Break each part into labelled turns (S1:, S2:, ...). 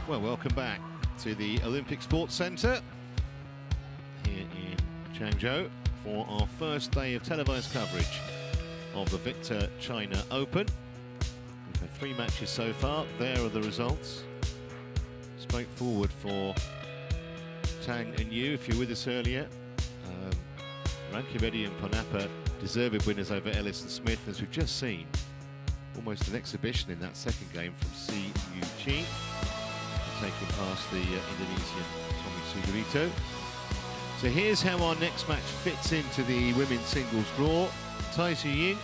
S1: Well, welcome back to the Olympic Sports Centre here in Changzhou for our first day of televised coverage of the Victor China Open. We've had 3 matches so far. There are the results. Straightforward for Tang and Yu. If you're with us earlier, Rankireddy and Ponappa deserved winners over Ellis and Smith, as we've just seen. Almost an exhibition in that second game from Si Yu Chi, taking past the Indonesian Tommy Sugarito. So here's how our next match fits into the women's singles draw. TAI Tzu Ying,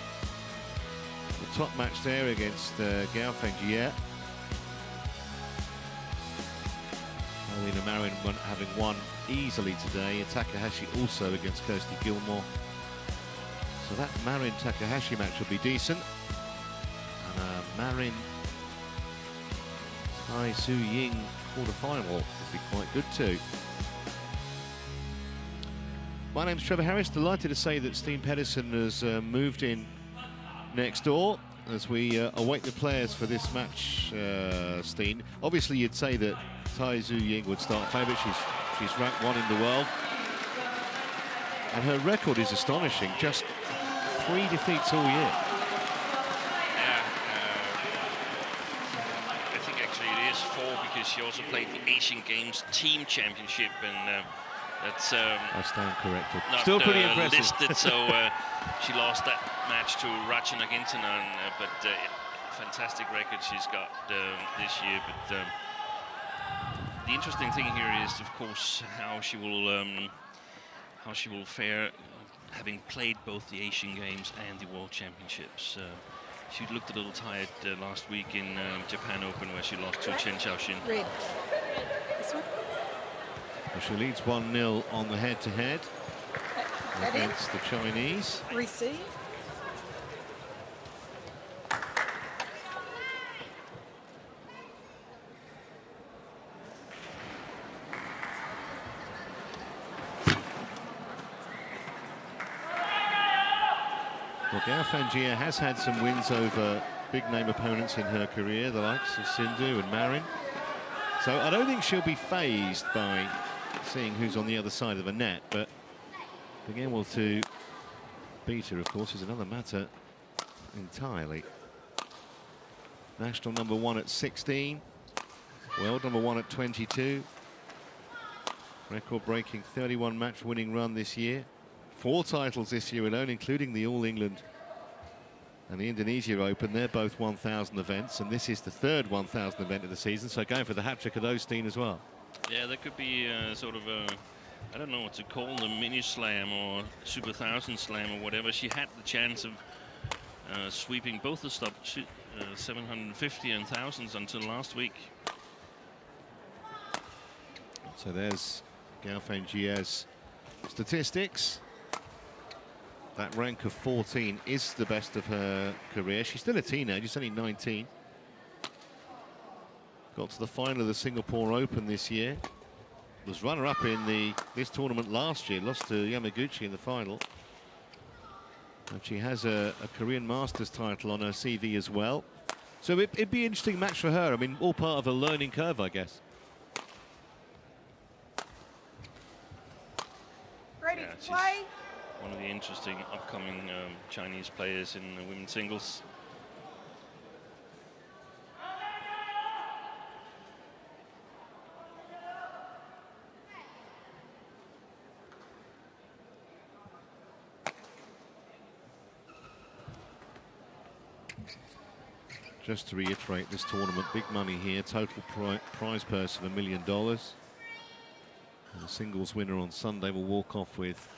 S1: the top match there against GAO Fangjie. Alina Marin having won easily today, and Takahashi also against Kirsty Gilmore. So that Marin-Takahashi match will be decent. And Marin TAI Tzu Ying quarter-final will be quite good too. My name's Trevor Harris, delighted to say that Steen Pedersen has moved in next door as we await the players for this match, Steen. Obviously you'd say that TAI Tzu Ying would start favourite. She's ranked 1 in the world. And her record is astonishing, just 3 defeats all year.
S2: I think actually it is 4 because she also played the Asian Games Team Championship, and that's
S1: I stand corrected.
S2: Not,
S1: still pretty impressive.
S2: Listed, so she lost that match to Ratchanok Intanon, but fantastic record she's got this year. But the interesting thing here is, of course, how she will fare, having played both the Asian Games and the World Championships. She looked a little tired last week in Japan Open, where she lost to Chen Xiaoxin.
S3: Red. This one?
S1: Well, she leads 1-0 on the head-to-head against the Chinese.
S3: Receive.
S1: Well, GAO Fangjie has had some wins over big-name opponents in her career, the likes of Sindhu and Marin. So I don't think she'll be fazed by seeing who's on the other side of the net, but being able to beat her, of course, is another matter entirely. National number 1 at 16, world number 1 at 22. Record-breaking 31-match winning run this year. 4 titles this year alone, including the All England and the Indonesia Open. They're both 1,000 events, and this is the 3rd 1,000 event of the season, so going for the hat-trick of those, Steen, as well. Yeah,
S2: there could be sort of a, I don't know what to call them, mini slam or super 1,000 slam or whatever. She had the chance of sweeping both the top 750 and thousands until last week.
S1: So there's GAO Fangjie's statistics. That rank of 14 is the best of her career. She's still a teenager, she's only 19. Got to the final of the Singapore Open this year. Was runner-up in this tournament last year, lost to Yamaguchi in the final. And she has a Korean Masters title on her CV as well. So it'd be an interesting match for her. I mean, all part of a learning curve, I guess.
S3: Ready to play?
S2: One of the interesting upcoming Chinese players in the women's singles.
S1: Just to reiterate, this tournament, big money here, total prize purse of $1 million. And the singles winner on Sunday will walk off with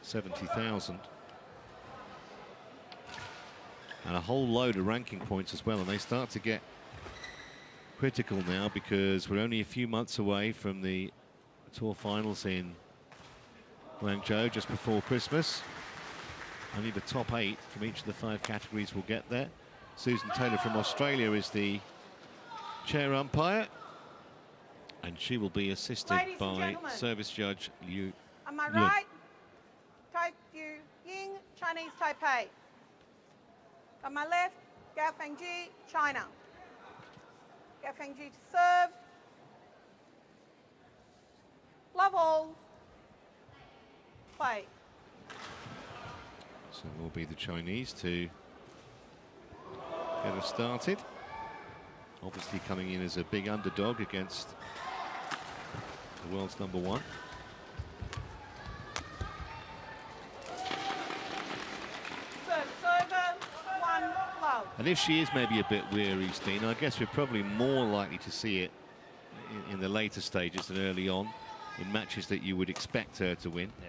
S1: 70,000. And a whole load of ranking points as well, and they start to get critical now because we're only a few months away from the tour finals in Guangzhou just before Christmas. Only the top 8 from each of the 5 categories will get there. Susan Taylor from Australia is the chair umpire, and she will be assisted by service judge Liu.
S3: Am I right? TAI Tzu Ying, Chinese Taipei. On my left, GAO Fangjie, China. GAO Fangjie to serve. play.
S1: So it will be the Chinese to get us started. Obviously coming in as a big underdog against the world's #1. And if she is maybe a bit weary, Steen, I guess we're probably more likely to see it in the later stages than early on in matches that you would expect her to win.
S2: Yeah.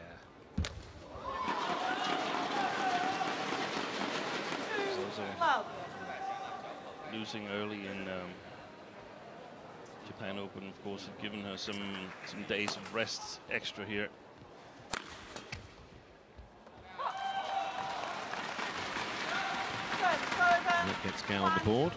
S2: Losing early in Japan Open, of course, had given her some days of rest extra here.
S1: That gets GAO on the board.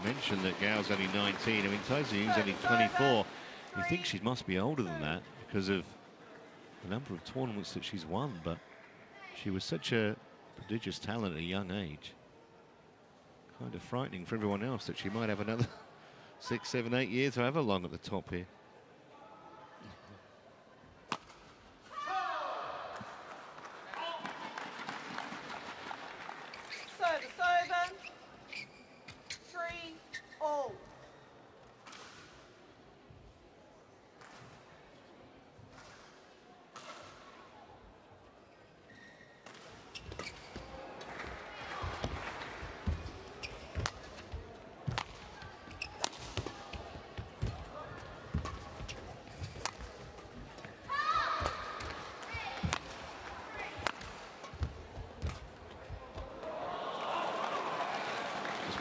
S1: Mentioned that GAO's only 19. I mean, TAI Tzu Ying's only 24. You think she must be older than that because of the number of tournaments that she's won, but she was such a prodigious talent at a young age. Kind of frightening for everyone else that she might have another 6, 7, 8 years, however long, at the top here.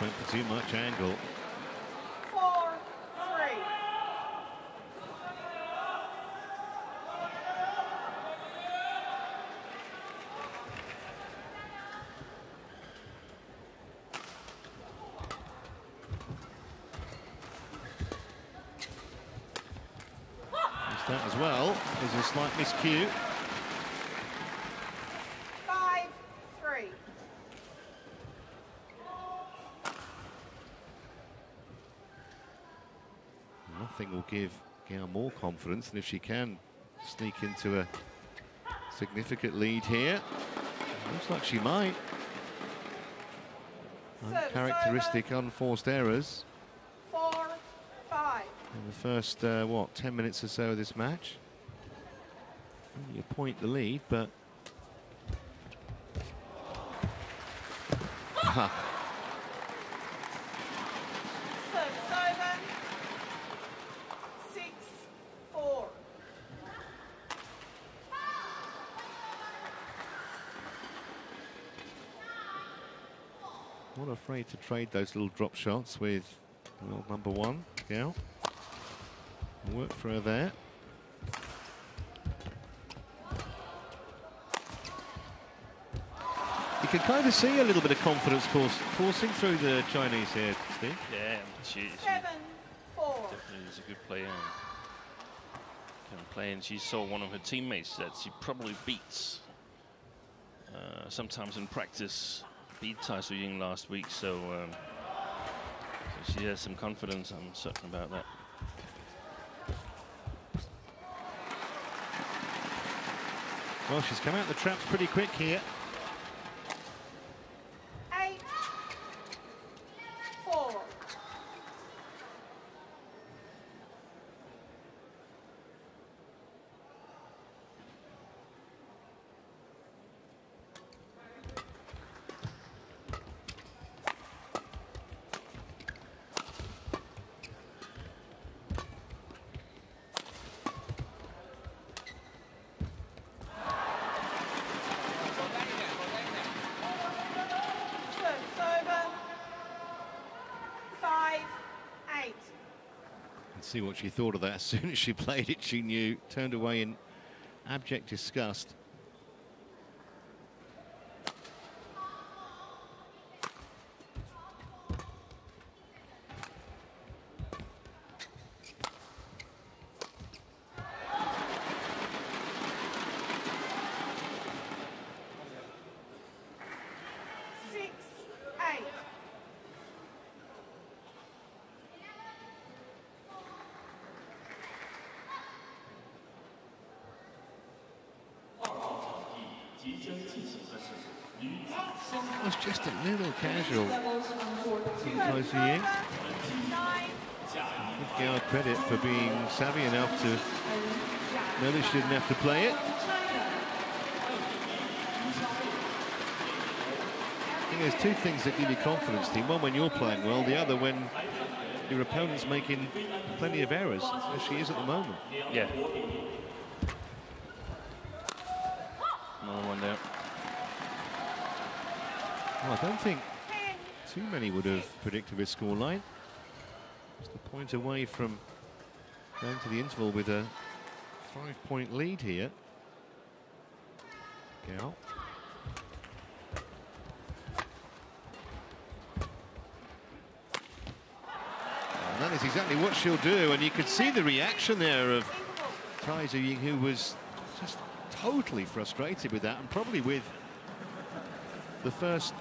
S1: Went for too much angle.
S3: 4-3.
S1: That as well is a slight miscue.
S3: 5-3.
S1: Nothing will give GAO more confidence than if she can sneak into a significant lead here. Looks like she might. Uncharacteristic unforced errors.
S3: 4-5.
S1: In the first, what, 10 minutes or so of this match. Only a point the lead, but... Not afraid to trade those little drop shots with world #1, GAO. Work for her there. You can kind of see a little bit of confidence coursing through the Chinese here, Steve.
S2: Yeah, she
S3: 7-4.
S2: definitely is a good player. Can play, and she saw one of her teammates that she probably beats sometimes in practice. Beat TAI Tzu Ying last week, so she has some confidence. I'm certain about that.
S1: Well, she's come out the traps pretty quick here.
S3: 8-4.
S1: Let's see what she thought of that. As soon as she played it, she knew. Turned away in abject disgust. It was just a little casual from TAI Tzu Ying. Give GAO credit for being savvy enough to know that she didn't have to play it. I think there's two things that give you confidence, team. One, when you're playing well, the other, when your opponent's making plenty of errors, as she is at the moment.
S2: Yeah. Another one there.
S1: Well, I don't think too many would have predicted this scoreline. Just a point away from going to the interval with a 5-point lead here. GAO. And that is exactly what she'll do, and you could see the reaction there of TAI Tzu Ying, who was just totally frustrated with that, and probably with the first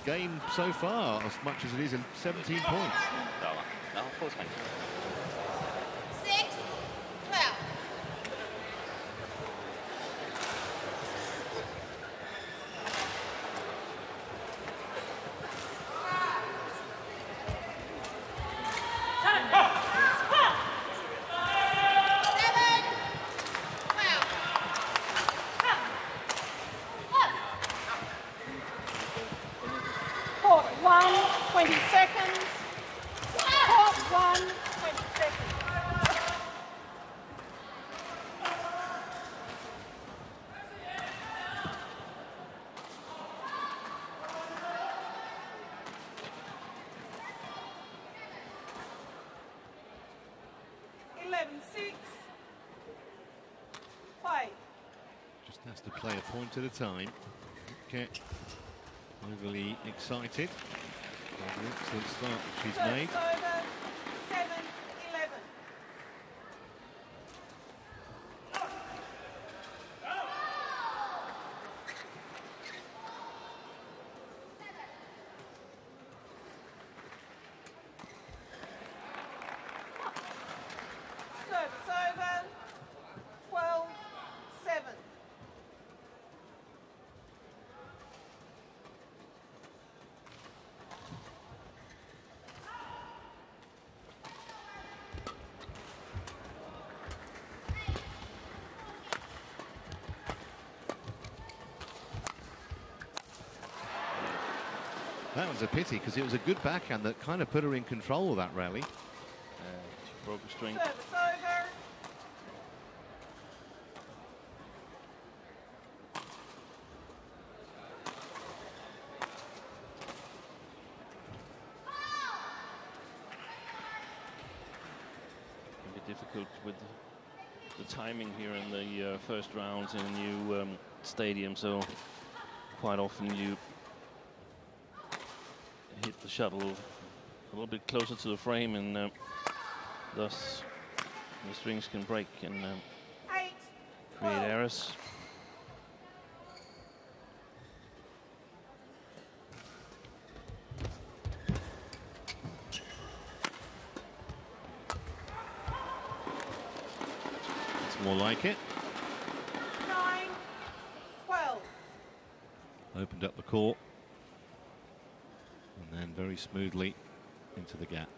S1: game so far, as much as it is in 17 points.
S3: 6-12. Court 1, 20 seconds. Court 1, 20 seconds. Play.
S1: Just has to play a point at a time. Okay. Overly excited. Excellent start she's made.
S3: Over 7-11. Service over 12-7.
S1: That was a pity, because it was a good backhand that kind of put her in control of that rally.
S2: She broke a string.
S3: Service over.
S2: Can be difficult with the timing here in the first rounds in a new stadium, so quite often you hit the shuttle a little bit closer to the frame, and thus the strings can break and create errors.
S1: It's more like it.
S3: 9-12.
S1: Opened up the court. And then very smoothly into the gap.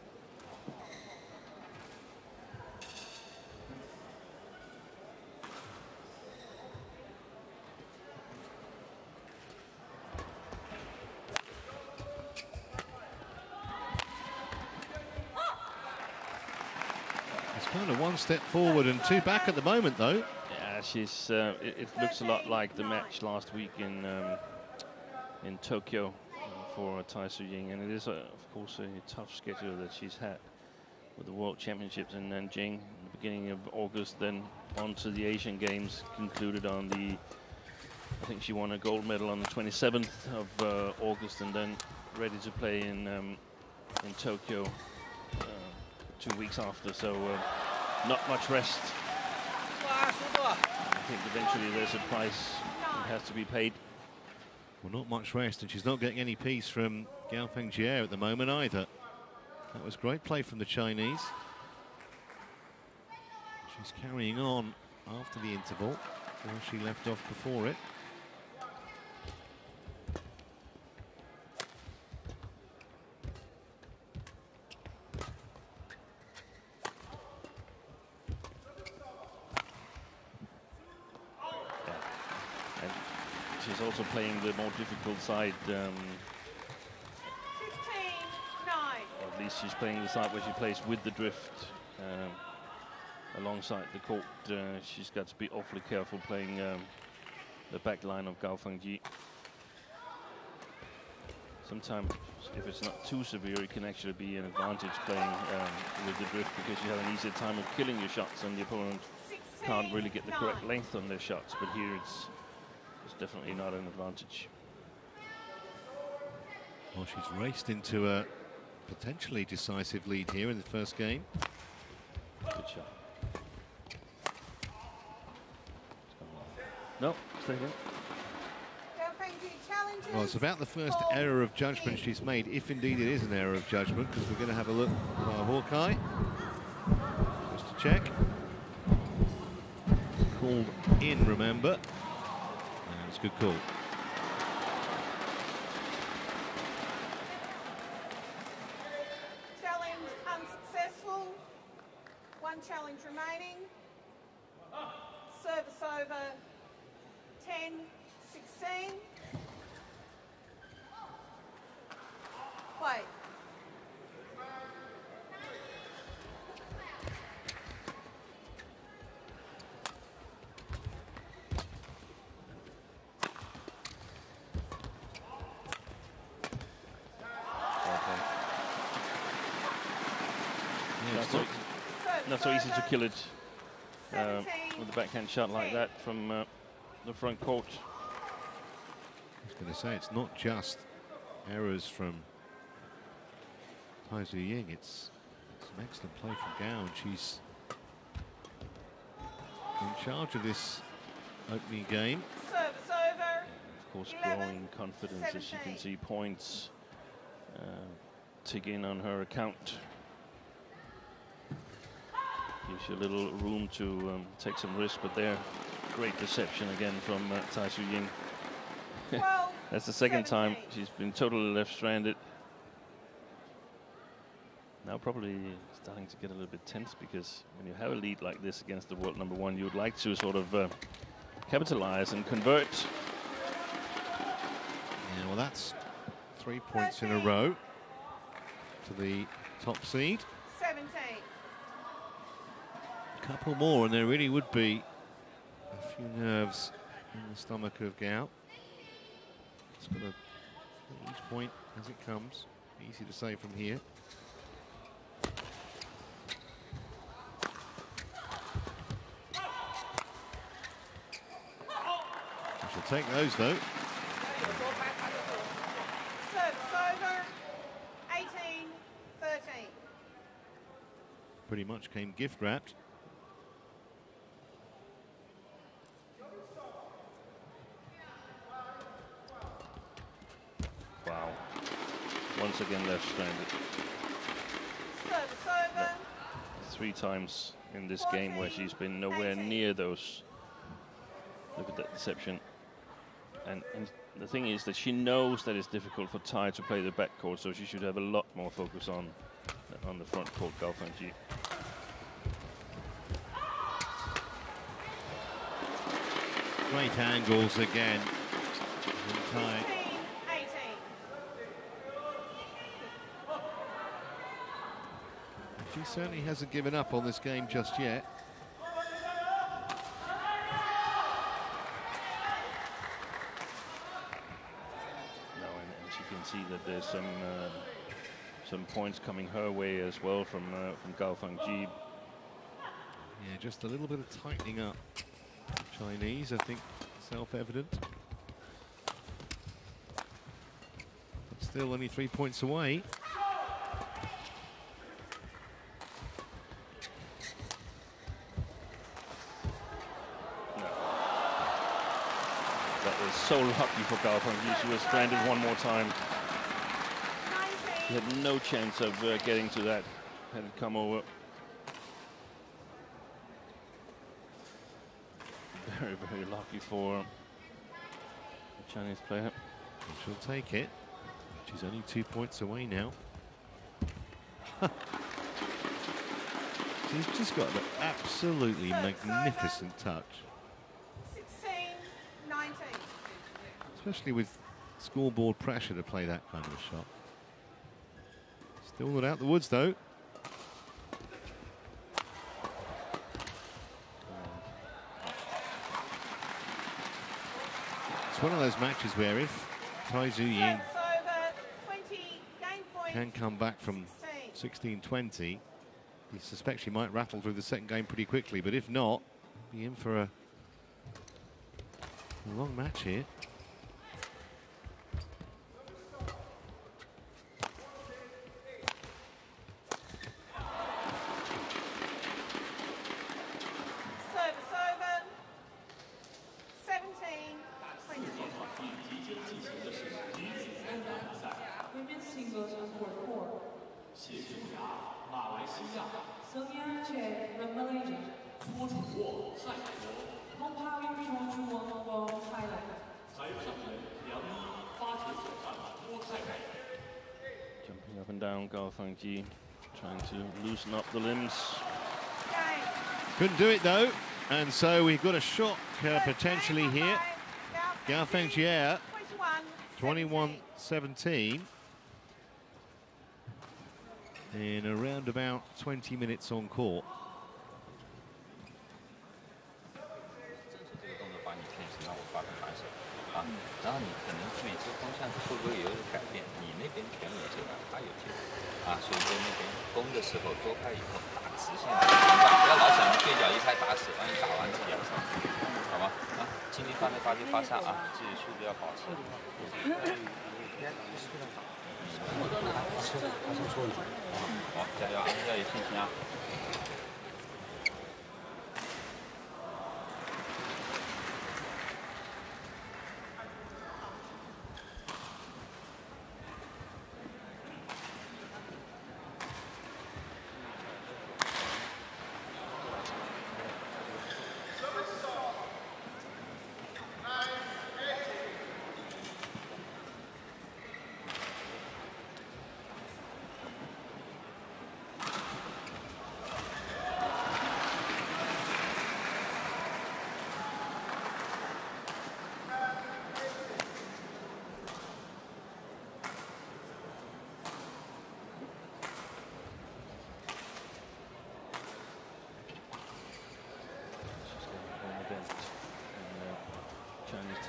S1: It's kind of one step forward and two back at the moment, though.
S2: Yeah, she's. It looks a lot like the match last week in Tokyo for TAI Tzu Ying, and it is, of course, a tough schedule that she's had with the World Championships in Nanjing in the beginning of August, then on to the Asian Games, concluded on the, I think she won a gold medal on the 27th of August, and then ready to play in Tokyo 2 weeks after. So not much rest. I think eventually there's a price that has to be paid.
S1: Well, not much rest, and she's not getting any peace from GAO Fangjie at the moment either. That was great play from the Chinese. She's carrying on after the interval, where she left off before it.
S2: She's also playing the more difficult side.
S3: 15-9.
S2: Or at least she's playing the side where she plays with the drift alongside the court. She's got to be awfully careful playing the back line of GAO Fangjie. Sometimes, if it's not too severe, it can actually be an advantage playing with the drift, because you have an easier time of killing your shots, and the opponent can't really get the correct length on their shots. But here it's definitely not an advantage.
S1: Well, she's raced into a potentially decisive lead here in the first game.
S2: Good shot. No, stay here.
S1: Well, it's about the first error of judgment she's made, if indeed it is an error of judgment, because we're going to have a look at our Hawkeye. Just to check. Called in, remember. It's a good call.
S3: Challenge unsuccessful. One challenge remaining. Service over 10-16. Play.
S2: Not so easy to kill it with a backhand shot like that from the front court.
S1: I was going to say, it's not just errors from TAI Tzu Ying, it's an excellent play from GAO, and she's in charge of this opening game.
S3: Service over.
S2: Of course, growing confidence, as you can see points tick in on her account. Gives you a little room to take some risk, but there, great deception again from TAI Tzu Ying. That's the second time she's been totally left-stranded. Now probably starting to get a little bit tense, because when you have a lead like this against the world #1, you would like to sort of capitalize and convert.
S1: Yeah, well, that's 3 points in a row to the top seed.
S3: 17.
S1: A couple more, and there really would be a few nerves in the stomach of GAO. It's got to each point as it comes. Easy to say from here. She'll take those though.
S3: Service over 18-13.
S1: Pretty much came gift wrapped.
S2: Wow. Once again left stranded.
S3: Service over.
S2: 3 times in this game where she's been nowhere near those. Look at that deception. And the thing is that she knows that it's difficult for TAI to play the backcourt, so she should have a lot more focus on the front court, GAO Fangjie.
S1: Great angles again. TAI.
S3: 18.
S1: She certainly hasn't given up on this game just yet.
S2: No, and she can see that there's some points coming her way as well from GAO Fangjie.
S1: Yeah, just a little bit of tightening up. Chinese, I think, self-evident. But still only 3 points away.
S2: That was so lucky for GAO Fangjie. She was stranded one more time. She had no chance of getting to that had it come over. Very, very lucky for the Chinese player.
S1: And she'll take it. She's only 2 points away now. She's just got an absolutely magnificent touch.
S3: 16-19.
S1: Especially with scoreboard pressure to play that kind of a shot. Still not out the woods though. It's one of those matches where if TAI Tzu Ying can come back from 16-20, he suspects she might rattle through the second game pretty quickly, but if not, be in for a long match here.
S2: Jumping up and down, GAO Fangjie trying to loosen up the limbs.
S1: Couldn't do it though, and so we've got a shock potentially here. GAO Fangjie 21-17 in around about 20 minutes on court.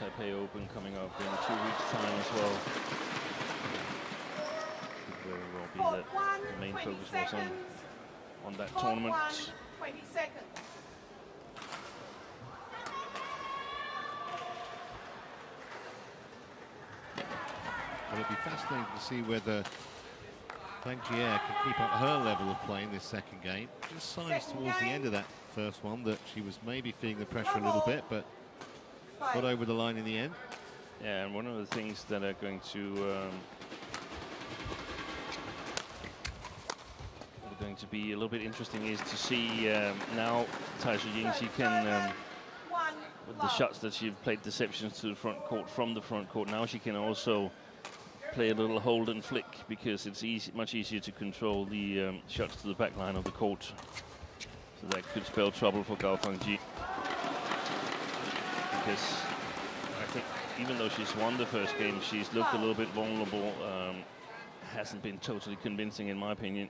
S2: TPE Open coming up in 2 weeks' time as well. Could very well be that the main focus was on that tournament.
S3: 20 seconds.
S1: Well, it'll be fascinating to see whether Fangjie can keep up her level of play in this second game. Just signs towards the end of that first one that she was maybe feeling the pressure a little bit, but got over the line in the end.
S2: Yeah, and one of the things that are going to be a little bit interesting is to see now TAI Tzu Ying, she can with the shots that she's played deceptions to the front court from the front court, now she can also play a little hold and flick, because it's much easier to control the shots to the back line of the court. So that could spell trouble for GAO Fangjie, because I think even though she's won the first game, she's looked a little bit vulnerable. Hasn't been totally convincing, in my opinion.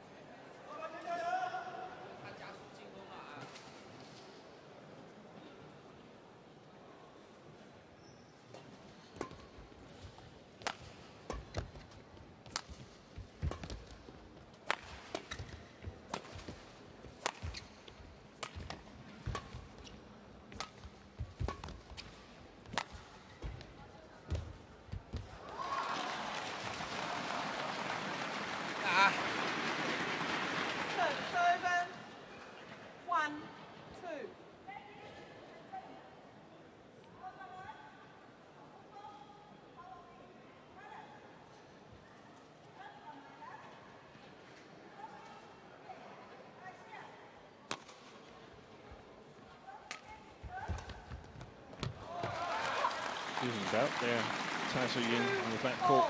S2: Isn't out there. TAI Tzu Ying on the back court.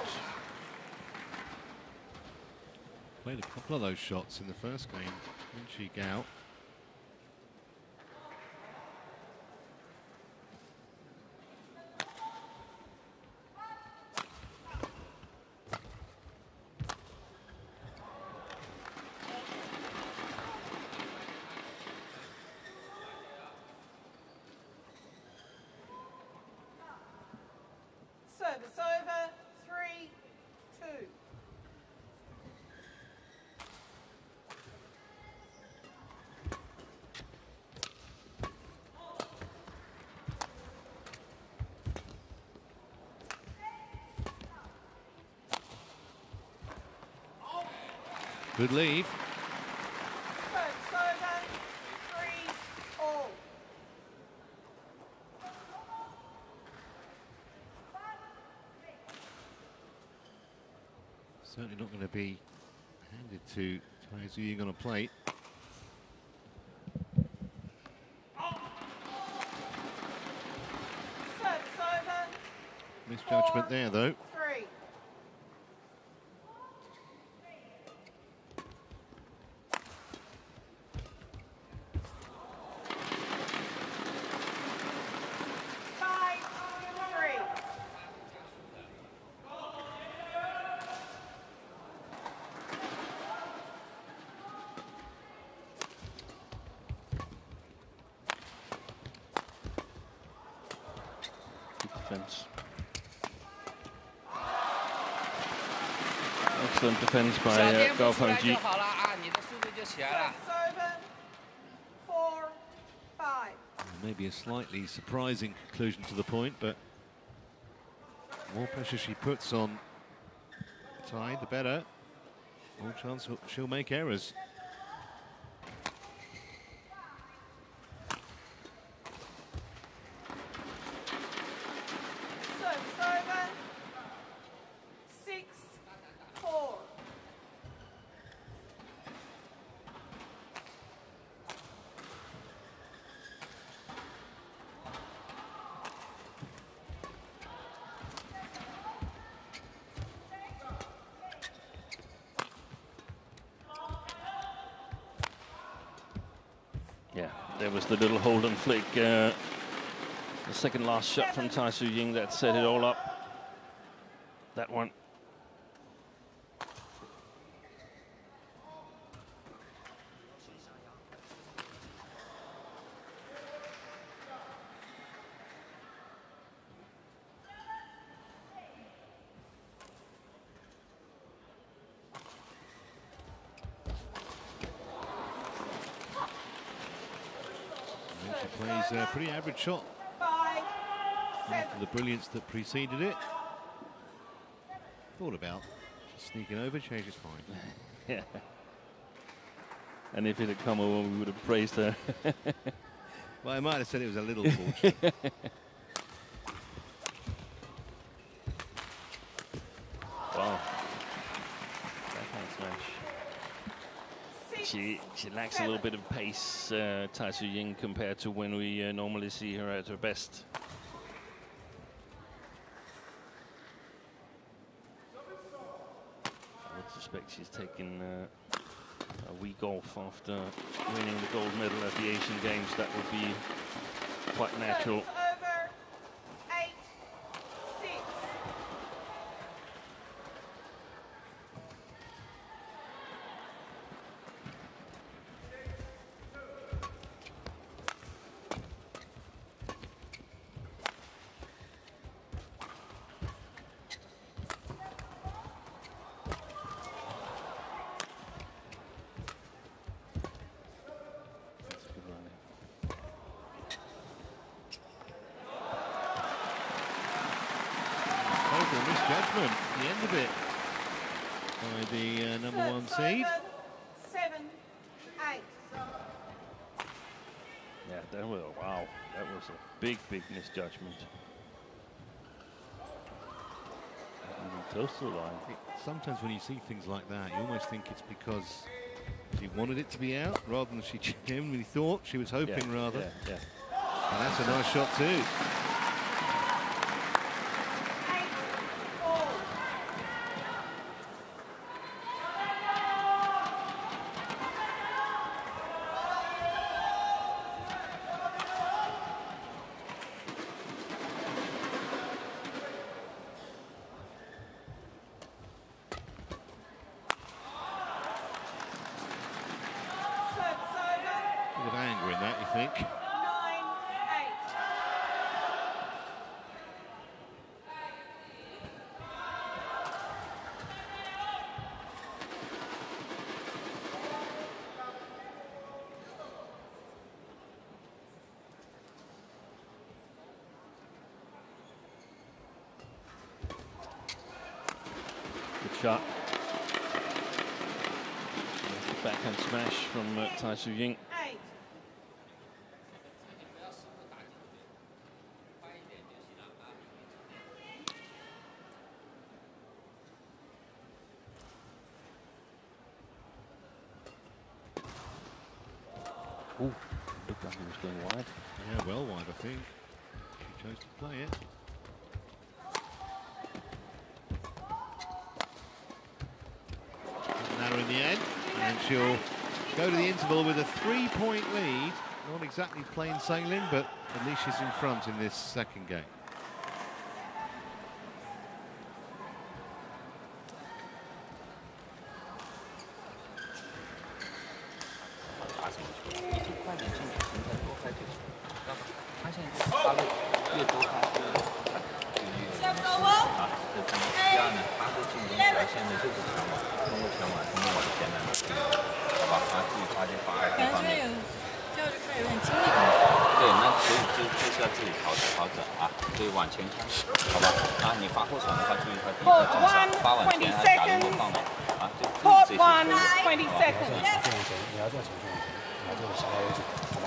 S1: Played a couple of those shots in the first game, didn't she, GAO?
S3: Service over, 3-2.
S1: Good leave.
S3: Service over, 3-all.
S1: Certainly not going to be handed to TAI Tzu Ying on a plate.
S3: Service over,
S1: Misjudgment there, though.
S3: 3.
S2: Defense. Excellent defense by GAO Fangjie.
S3: Over, 4-5.
S1: Maybe a slightly surprising conclusion to the point, but more pressure she puts on TAI, the better. More chance she'll make errors.
S3: Service over, 6-4.
S2: Yeah, there was the little hold and flick. The second last shot from TAI Tzu Ying that set it all up. That one.
S1: She plays a pretty average shot
S3: 5-7.
S1: after the brilliance that preceded it. Thought about sneaking over, changed his mind.
S2: Yeah. And if it had come over, we would have praised her.
S1: Well, I might have said it was a little fortunate.
S2: Wow. Backhand smash. She lacks a little bit of pace, TAI Tzu Ying, compared to when we normally see her at her best. I would suspect she's taken a week off after winning the gold medal at the Asian Games. That would be quite natural.
S3: Service over, 8-6.
S2: That's a good run.
S1: Total misjudgment at the end of it by the number 1 seed.
S3: 7-8.
S2: Yeah, that was, wow, that was a big, big misjudgment. Even close to the line.
S1: Sometimes when you see things like that, you almost think it's because she wanted it to be out rather than she genuinely thought. She was hoping rather.
S2: Yeah.
S1: And that's a nice shot too. bit of anger in that, you think?
S3: 9-8.
S2: Good shot. Backhand smash from TAI Tzu Ying.
S3: 8.
S2: Ooh, looked like he was going wide.
S1: Yeah, well wide, I think. She chose to play it. Doesn't matter in the end, and she'll go to the interval with a 3-point lead. Not exactly plain sailing, but at least she's in front in this second game.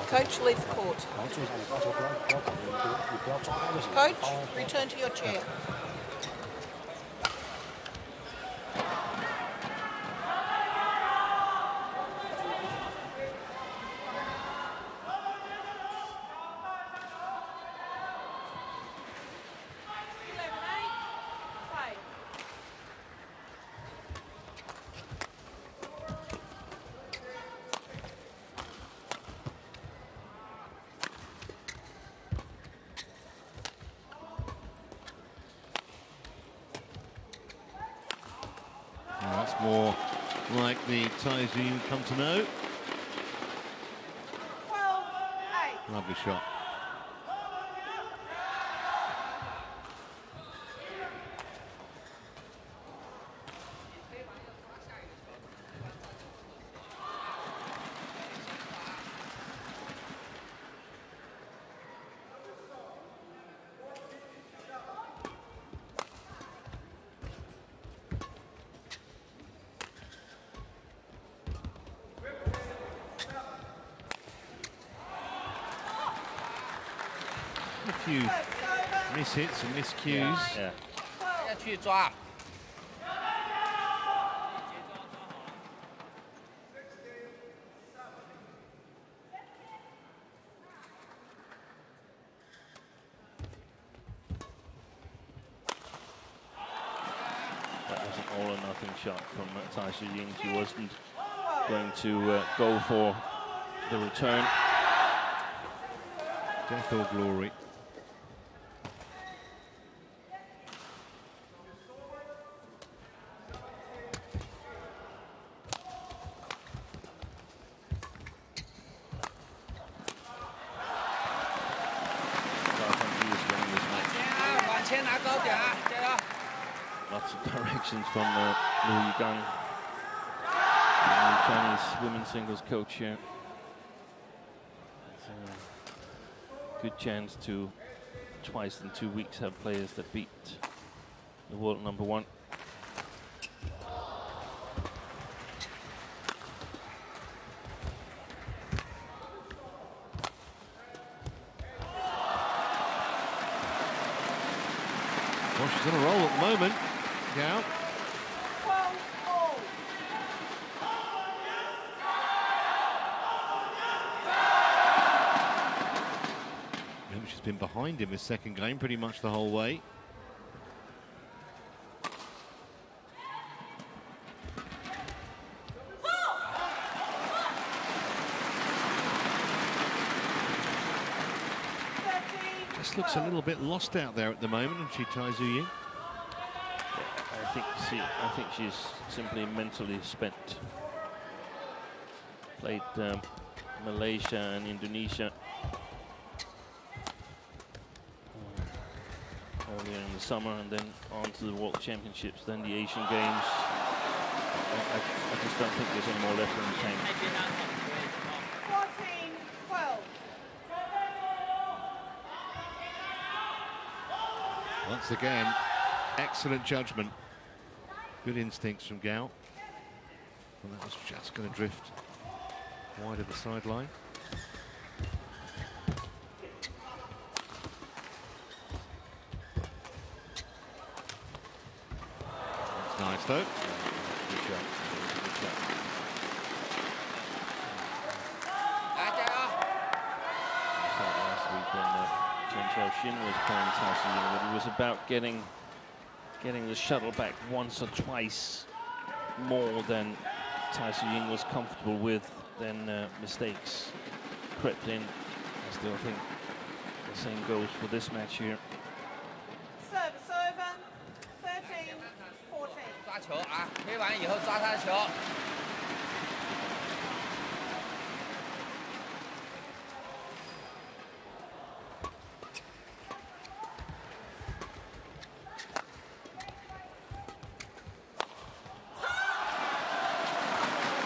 S3: Coach, leave the court. Coach, return to your chair.
S1: That's more like the TAI Tzu Ying come to know.
S3: 12-8.
S1: Lovely shot. A few miss-hits and miscues.
S2: Yeah.
S4: 要去抓。
S2: That was an all or nothing shot from TAI Tzu Ying. She wasn't going to go for the return.
S1: Death or glory.
S2: Lots of directions from Liu Yigang, the Chinese women's singles coach here. It's a good chance to twice in 2 weeks have players that beat the world #1.
S1: Well, she's on a roll at the moment. GAO.
S3: 12-all.
S1: Remember, she's been behind him his second game pretty much the whole way. Just looks a little bit lost out there at the moment, and she TAI Tzu Ying.
S2: I think she's simply mentally spent. Played Malaysia and Indonesia earlier in the summer, and then on to the World Championships, then the Asian Games. I just don't think there's any more left in the tank.
S3: 14-12.
S1: Once again, excellent judgment. Good instincts from GAO. And that was just going to drift wide of the sideline. That's nice though.
S2: Good shot. Good shot. I thought last week when Chen Xiaoxin was playing Tai Tzu Ying that he was about getting the shuttle back once or twice more than Tai Tzu Ying was comfortable with. Then mistakes crept in. I still think the same goes for this match here.
S3: Service over. 13-14.
S4: 抓球啊！推完以后抓他的球。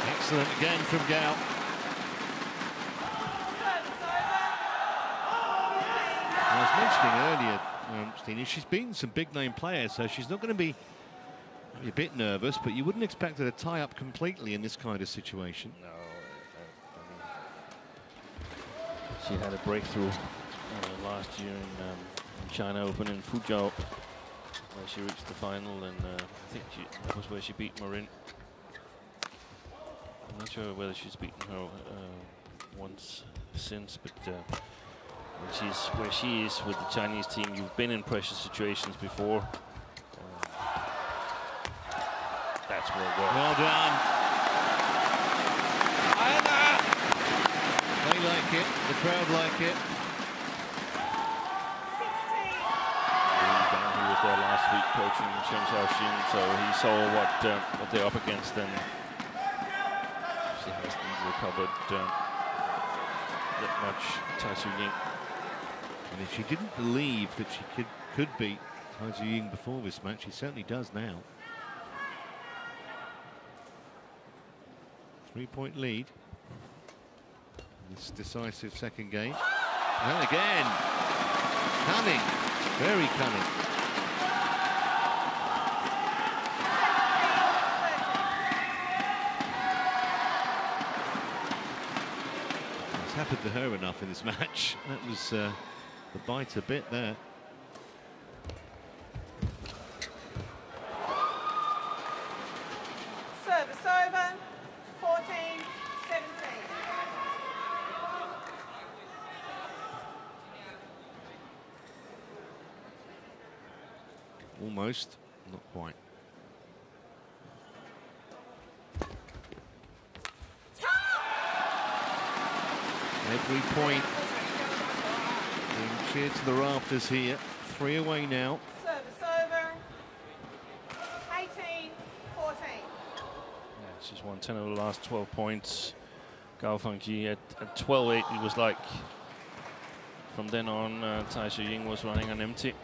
S1: Excellent again from GAO. I was mentioning earlier, Stina, she's beaten some big name players, so she's not going to be a bit nervous, but you wouldn't expect her to tie up completely in this kind of situation.
S2: No, she had a breakthrough last year in China Open in Fuzhou, where she reached the final, and I think that was where she beat Marin. I'm not sure whether she's beaten her once since, but when she's where she is with the Chinese team, you've been in pressure situations before. That's where it works.
S1: Well done. They like it, the crowd like it.
S2: He was there last week coaching Chen Xiaoxin, so he saw what they're up against, and she hasn't recovered that much. Tai Tzu Ying.
S1: And if she didn't believe that she could beat Tai Tzu Ying before this match, she certainly does now. 3-point lead in this decisive second game. And again, cunning, very cunning. It's happened to her enough in this match. That was the biter bit there.
S3: Service over. 14-17.
S1: Almost, not quite. Every point being cheered to the rafters here. 3 away now.
S3: Service over. 18-14.
S2: She's won 10 of the last 12 points. GAO Fangjie at 12-8, it was like from then on Tai Tzu Ying was running on empty.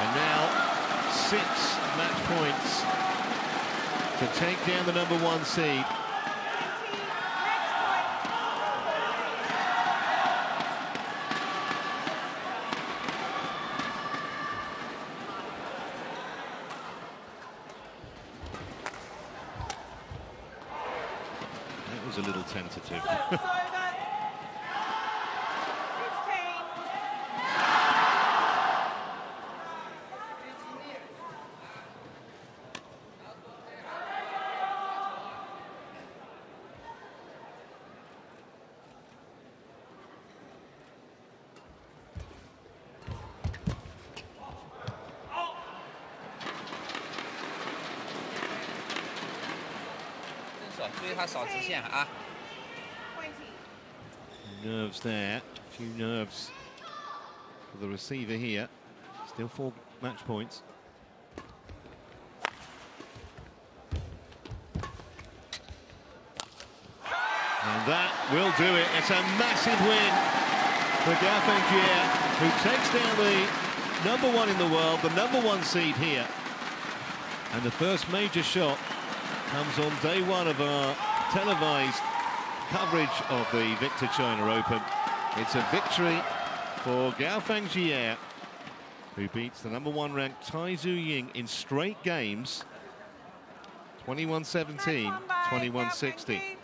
S1: And now 6 match points to take down the #1 seed. That was a little tentative.
S4: 意他少直线啊。
S1: Nerves there, a few nerves for the receiver here. Still 4 match points. And that will do it. It's a massive win for GAO Fangjie, who takes down the #1 in the world, the #1 seed here. And the first major shot comes on day 1 of our televised coverage of the Victor China Open. It's a victory for GAO Fangjie, who beats the #1 ranked TAI Tzu Ying in straight games, 21-17, 21-16.